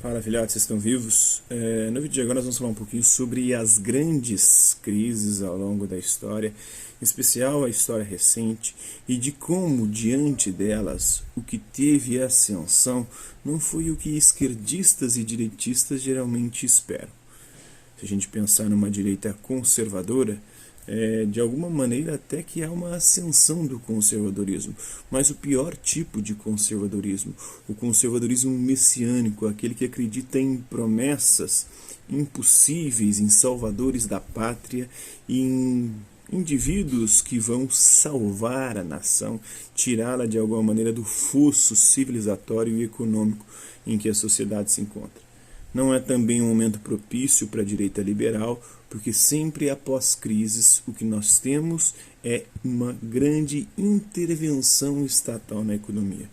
Fala, filhotes, vocês estão vivos? No vídeo de agora nós vamos falar um pouquinho sobre as grandes crises ao longo da história, em especial a história recente, e de como, diante delas, o que teve ascensão não foi o que esquerdistas e direitistas geralmente esperam. Se a gente pensar numa direita conservadora, de alguma maneira até que há uma ascensão do conservadorismo, mas o pior tipo de conservadorismo, o conservadorismo messiânico, aquele que acredita em promessas impossíveis, em salvadores da pátria, em indivíduos que vão salvar a nação, tirá-la de alguma maneira do fosso civilizatório e econômico em que a sociedade se encontra. Não é também um momento propício para a direita liberal, porque sempre após crises o que nós temos é uma grande intervenção estatal na economia.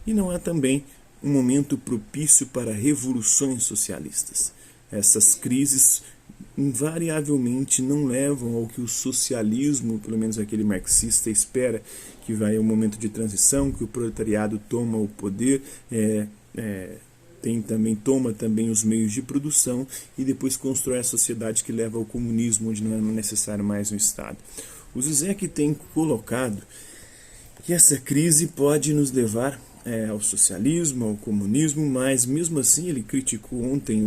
E não é também um momento propício para revoluções socialistas. Essas crises invariavelmente não levam ao que o socialismo, pelo menos aquele marxista, espera, que vai um momento de transição, que o proletariado toma o poder, toma também os meios de produção e depois constrói a sociedade que leva ao comunismo, onde não é necessário mais um Estado. O Zizek tem colocado que essa crise pode nos levar ao socialismo, ao comunismo, mas mesmo assim ele criticou ontem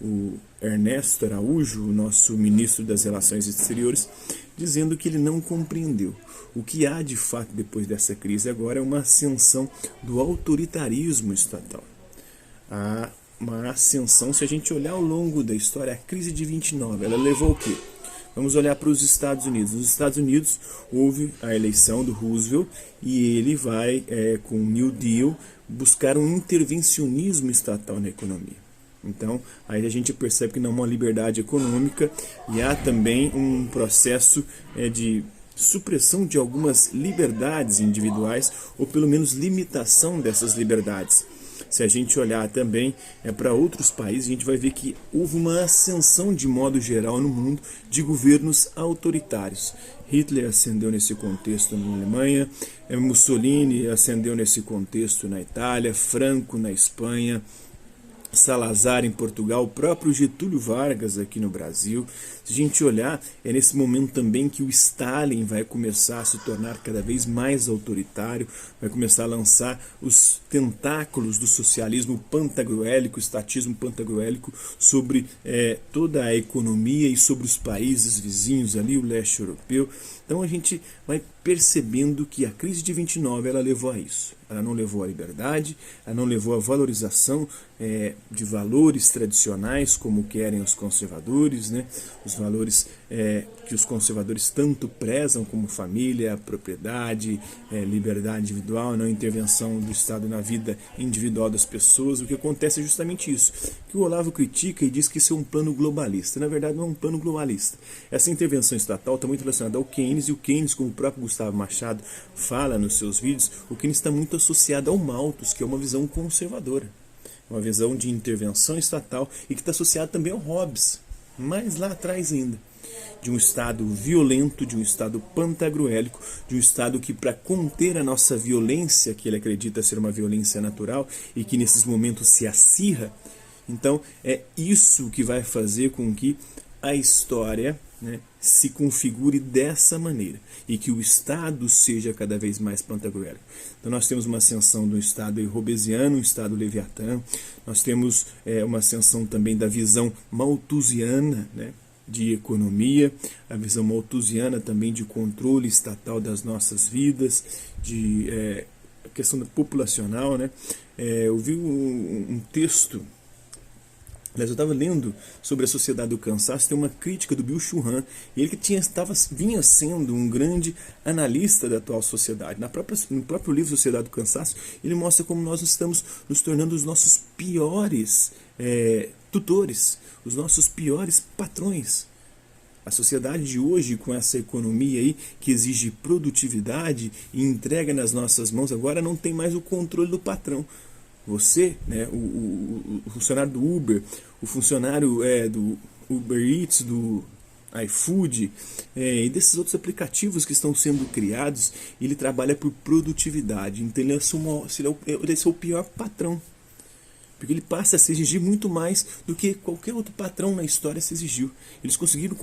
o Ernesto Araújo, o nosso ministro das Relações Exteriores, dizendo que ele não compreendeu. O que há de fato depois dessa crise agora é uma ascensão do autoritarismo estatal. Há uma ascensão, se a gente olhar ao longo da história, a crise de 29, ela levou o quê? Vamos olhar para os Estados Unidos. Nos Estados Unidos houve a eleição do Roosevelt e ele vai, com o New Deal, buscar um intervencionismo estatal na economia. Então, aí a gente percebe que não há uma liberdade econômica e há também um processo de supressão de algumas liberdades individuais ou pelo menos limitação dessas liberdades. Se a gente olhar também para outros países, a gente vai ver que houve uma ascensão de modo geral no mundo de governos autoritários. Hitler ascendeu nesse contexto na Alemanha, Mussolini ascendeu nesse contexto na Itália, Franco na Espanha, Salazar em Portugal, o próprio Getúlio Vargas aqui no Brasil. Se a gente olhar, é nesse momento também que o Stalin vai começar a se tornar cada vez mais autoritário, vai começar a lançar os tentáculos do socialismo pantagruélico, estatismo pantagruélico, sobre toda a economia e sobre os países vizinhos ali, o leste europeu. Então a gente vai percebendo que a crise de 29 ela levou a isso. Ela não levou à liberdade, ela não levou à valorização de valores tradicionais, como querem os conservadores, né? Os valores que os conservadores tanto prezam, como família, propriedade, liberdade individual, não intervenção do Estado na vida individual das pessoas. O que acontece é justamente isso, que o Olavo critica e diz que isso é um plano globalista. Na verdade, não é um plano globalista. Essa intervenção estatal está muito relacionada ao Keynes, e o Keynes, como o próprio Gustavo Machado fala nos seus vídeos, o Keynes está muito associado ao Malthus, que é uma visão conservadora, uma visão de intervenção estatal, e que está associado também ao Hobbes, mais lá atrás ainda, de um Estado violento, de um Estado pantagruélico, de um Estado que, para conter a nossa violência, que ele acredita ser uma violência natural e que nesses momentos se acirra, então é isso que vai fazer com que a história se configure dessa maneira e que o Estado seja cada vez mais pantagruélico. Então nós temos uma ascensão do Estado hobbesiano, um Estado leviatã, nós temos uma ascensão também da visão malthusiana, de economia, a visão malthusiana também de controle estatal das nossas vidas, de a questão populacional. Eu vi um texto. Aliás, eu estava lendo sobre a Sociedade do Cansaço, tem uma crítica do Bill Churran, e ele que vinha sendo um grande analista da atual sociedade. No próprio livro Sociedade do Cansaço, ele mostra como nós estamos nos tornando os nossos piores tutores, os nossos piores patrões. A sociedade de hoje, com essa economia aí que exige produtividade e entrega nas nossas mãos, agora não tem mais o controle do patrão. Você, o funcionário do Uber, o funcionário do Uber Eats, do iFood e desses outros aplicativos que estão sendo criados, ele trabalha por produtividade. Então ele é o pior patrão. porque ele passa a se exigir muito mais do que qualquer outro patrão na história se exigiu. Eles conseguiram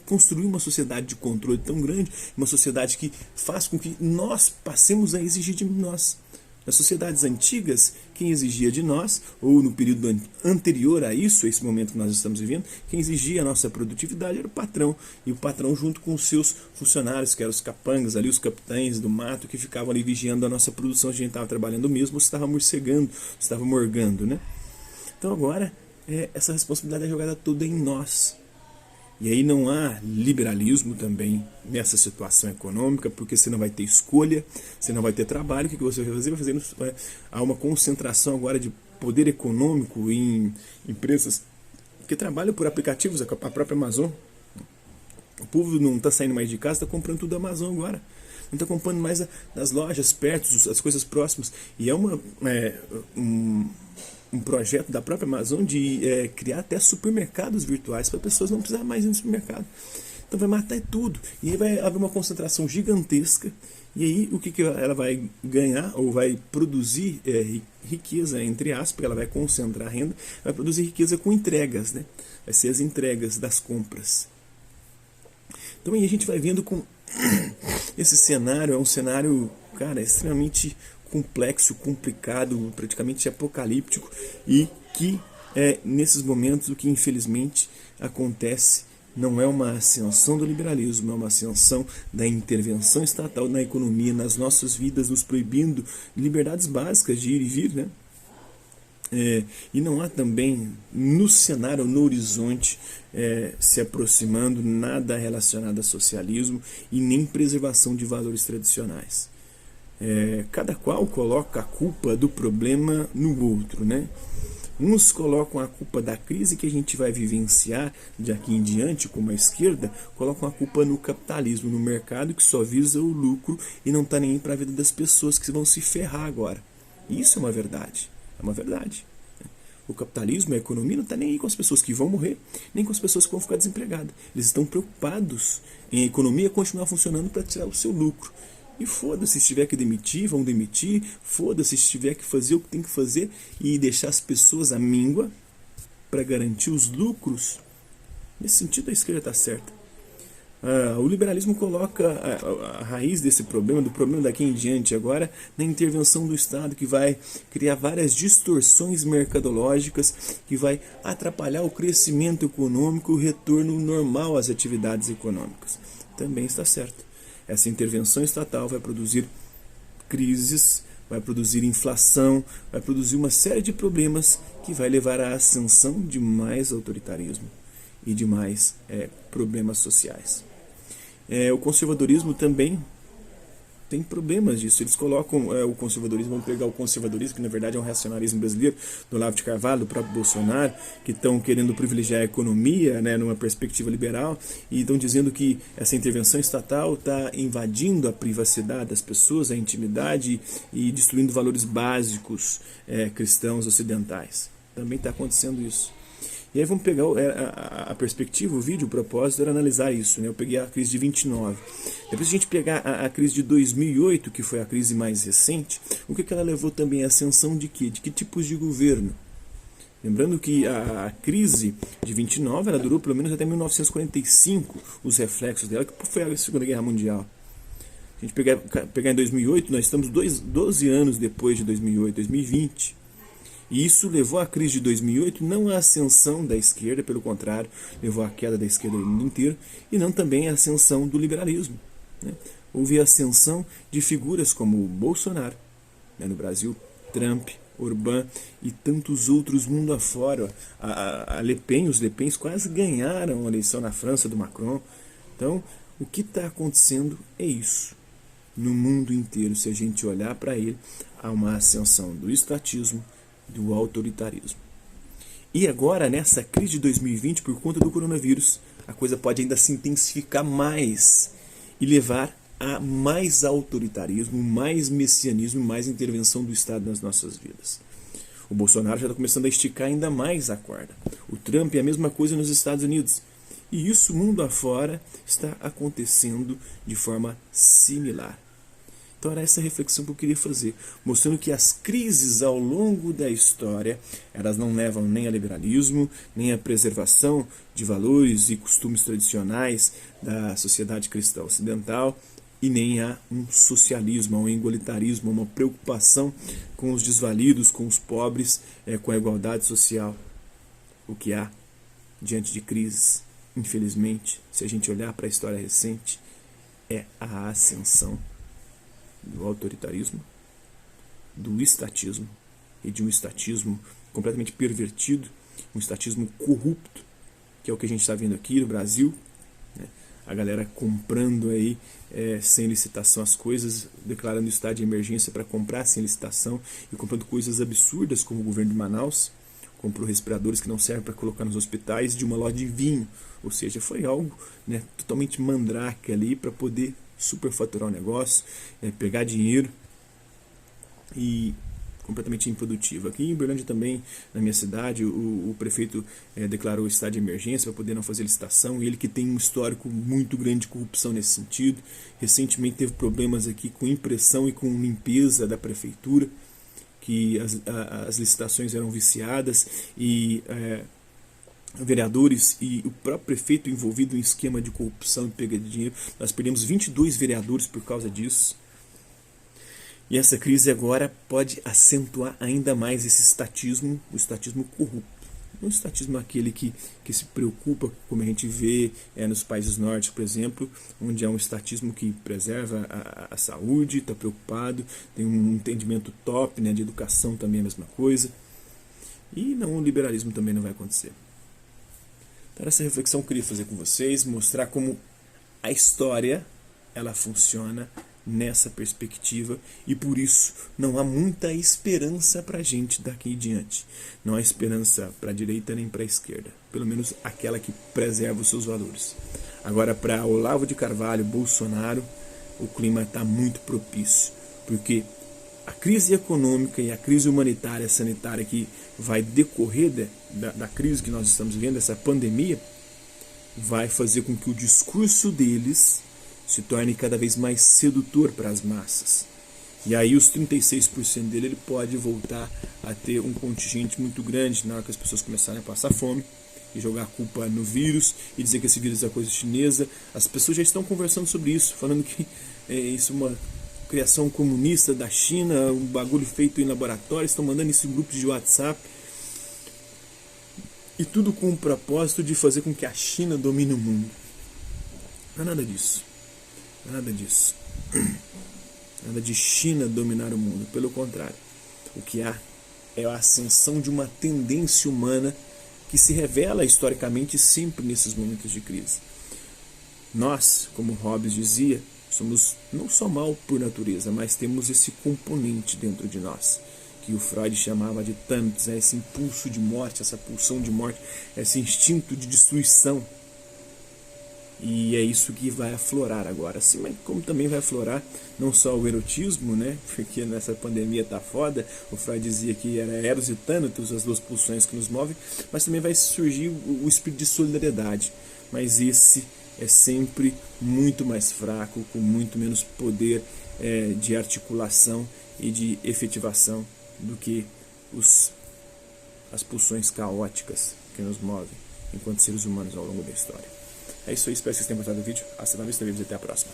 construir uma sociedade de controle tão grande, uma sociedade que faz com que nós passemos a exigir de nós. Nas sociedades antigas, quem exigia de nós, ou no período anterior a isso, a esse momento que nós estamos vivendo, quem exigia a nossa produtividade era o patrão. E o patrão junto com os seus funcionários, que eram os capangas, ali, os capitães do mato, que ficavam ali vigiando a nossa produção, se a gente estava trabalhando mesmo, ou se estava morcegando, se estava morgando, né? Então agora, essa responsabilidade é jogada toda em nós. E aí não há liberalismo também nessa situação econômica, porque você não vai ter escolha, você não vai ter trabalho. O que você vai fazer? Há uma concentração agora de poder econômico em empresas que trabalham por aplicativos, a própria Amazon. O povo não está saindo mais de casa, está comprando tudo da Amazon agora. Não está comprando mais das lojas perto, as coisas próximas. E é um projeto da própria Amazon de criar até supermercados virtuais para pessoas não precisarem mais ir no supermercado. Então vai matar tudo. E aí vai haver uma concentração gigantesca. E aí o que ela vai ganhar, ou vai produzir riqueza, entre aspas, ela vai concentrar renda, vai produzir riqueza com entregas, né? Vai ser as entregas das compras. Então aí a gente vai vendo com esse cenário, é um cenário, cara, extremamente complexo, complicado, praticamente apocalíptico, e que nesses momentos o que infelizmente acontece não é uma ascensão do liberalismo, é uma ascensão da intervenção estatal na economia, nas nossas vidas, nos proibindo liberdades básicas de ir e vir, né? E não há também no cenário, no horizonte, se aproximando nada relacionado a socialismo e nem preservação de valores tradicionais. Cada qual coloca a culpa do problema no outro, né? Uns colocam a culpa da crise que a gente vai vivenciar de aqui em diante, como a esquerda, colocam a culpa no capitalismo, no mercado que só visa o lucro e não está nem para a vida das pessoas que vão se ferrar agora. E isso é uma verdade, O capitalismo, a economia, não está nem aí com as pessoas que vão morrer, nem com as pessoas que vão ficar desempregadas. Eles estão preocupados em a economia continuar funcionando para tirar o seu lucro. E foda-se, se tiver que demitir, vão demitir. Foda-se, se tiver que fazer o que tem que fazer e deixar as pessoas à míngua para garantir os lucros. Nesse sentido, a esquerda está certa. O liberalismo coloca a raiz desse problema, do problema daqui em diante agora, na intervenção do Estado, que vai criar várias distorções mercadológicas, que vai atrapalhar o crescimento econômico, o retorno normal às atividades econômicas. Também está certo. Essa intervenção estatal vai produzir crises, vai produzir inflação, vai produzir uma série de problemas que vai levar à ascensão de mais autoritarismo e de mais problemas sociais. O conservadorismo também tem problemas disso. Eles colocam o conservadorismo, vamos pegar o conservadorismo, que na verdade é um racionalismo brasileiro, do Olavo de Carvalho, do próprio Bolsonaro, que estão querendo privilegiar a economia, né, numa perspectiva liberal, e estão dizendo que essa intervenção estatal está invadindo a privacidade das pessoas, a intimidade, e destruindo valores básicos cristãos ocidentais. Também está acontecendo isso. E aí vamos pegar a perspectiva, o vídeo, o propósito era analisar isso, né? Eu peguei a crise de 29. Depois a gente pegar a crise de 2008, que foi a crise mais recente, o que ela levou também à ascensão de quê? De que tipos de governo? Lembrando que a crise de 29, ela durou pelo menos até 1945, os reflexos dela, que foi a Segunda Guerra Mundial. A gente pegar em 2008, nós estamos 12 anos depois de 2008, 2020. E isso levou à crise de 2008 não à ascensão da esquerda, pelo contrário, levou à queda da esquerda no mundo inteiro, e não também à ascensão do liberalismo, né? Houve a ascensão de figuras como Bolsonaro, né, no Brasil, Trump, Orbán e tantos outros mundo afora. Os Le Pen quase ganharam a eleição na França do Macron. Então, o que está acontecendo é isso. No mundo inteiro, se a gente olhar para ele, há uma ascensão do estatismo, do autoritarismo. E agora, nessa crise de 2020, por conta do coronavírus, a coisa pode ainda se intensificar mais e levar a mais autoritarismo, mais messianismo, mais intervenção do Estado nas nossas vidas. O Bolsonaro já está começando a esticar ainda mais a corda. O Trump é a mesma coisa nos Estados Unidos. E isso, mundo afora, está acontecendo de forma similar. Então era essa reflexão que eu queria fazer, mostrando que as crises ao longo da história, elas não levam nem a liberalismo, nem a preservação de valores e costumes tradicionais da sociedade cristã ocidental, e nem a um socialismo, a um igualitarismo, a uma preocupação com os desvalidos, com os pobres, com a igualdade social. O que há diante de crises, infelizmente, se a gente olhar para a história recente, é a ascensão do autoritarismo, do estatismo, e de um estatismo completamente pervertido, um estatismo corrupto, que é o que a gente está vendo aqui no Brasil, né? A galera comprando aí sem licitação as coisas, declarando estado de emergência para comprar sem licitação e comprando coisas absurdas, como o governo de Manaus comprou respiradores que não servem para colocar nos hospitais de uma loja de vinho, ou seja, foi algo, né, totalmente mandrake ali para poder superfaturar o negócio, pegar dinheiro, e completamente improdutivo. Aqui em Uberlândia também, na minha cidade, o prefeito declarou estado de emergência para poder não fazer licitação, ele que tem um histórico muito grande de corrupção nesse sentido. Recentemente teve problemas aqui com impressão e com limpeza da prefeitura, que as licitações eram viciadas e vereadores e o próprio prefeito envolvido em esquema de corrupção e pega de dinheiro. Nós perdemos 22 vereadores por causa disso. E essa crise agora pode acentuar ainda mais esse estatismo, o estatismo corrupto. O estatismo é aquele que se preocupa, como a gente vê nos países nórdicos, por exemplo, onde há um estatismo que preserva a saúde, está preocupado, tem um entendimento top, né, de educação também é a mesma coisa. E não, o liberalismo também não vai acontecer. Então essa reflexão eu queria fazer com vocês, mostrar como a história ela funciona nessa perspectiva, e por isso não há muita esperança para a gente daqui em diante. Não há esperança para a direita nem para a esquerda, pelo menos aquela que preserva os seus valores. Agora, para Olavo de Carvalho, Bolsonaro, o clima está muito propício, porque a crise econômica e a crise humanitária, sanitária que vai decorrer da crise que nós estamos vivendo, essa pandemia, vai fazer com que o discurso deles se torne cada vez mais sedutor para as massas. E aí os 36% dele ele pode voltar a ter um contingente muito grande na hora que as pessoas começarem a passar fome e jogar a culpa no vírus e dizer que esse vírus é coisa chinesa. As pessoas já estão conversando sobre isso, falando que isso é uma criação comunista da China, um bagulho feito em laboratório, estão mandando isso em grupos de WhatsApp. E tudo com o propósito de fazer com que a China domine o mundo. Não é nada disso. Nada disso. Nada de China dominar o mundo. Pelo contrário, o que há é a ascensão de uma tendência humana que se revela historicamente sempre nesses momentos de crise. Nós, como Hobbes dizia, somos não só mal por natureza, mas temos esse componente dentro de nós, que o Freud chamava de Thanatos, esse impulso de morte, essa pulsão de morte, esse instinto de destruição. E é isso que vai aflorar agora, assim, mas como também vai aflorar não só o erotismo, né? Porque nessa pandemia tá foda, o Freud dizia que era Eros e Thanatos, as duas pulsões que nos movem, mas também vai surgir o espírito de solidariedade, mas esse é sempre muito mais fraco, com muito menos poder de articulação e de efetivação do que as pulsões caóticas que nos movem enquanto seres humanos ao longo da história. É isso aí, espero que vocês tenham gostado do vídeo. Hasta la vista, e até a próxima.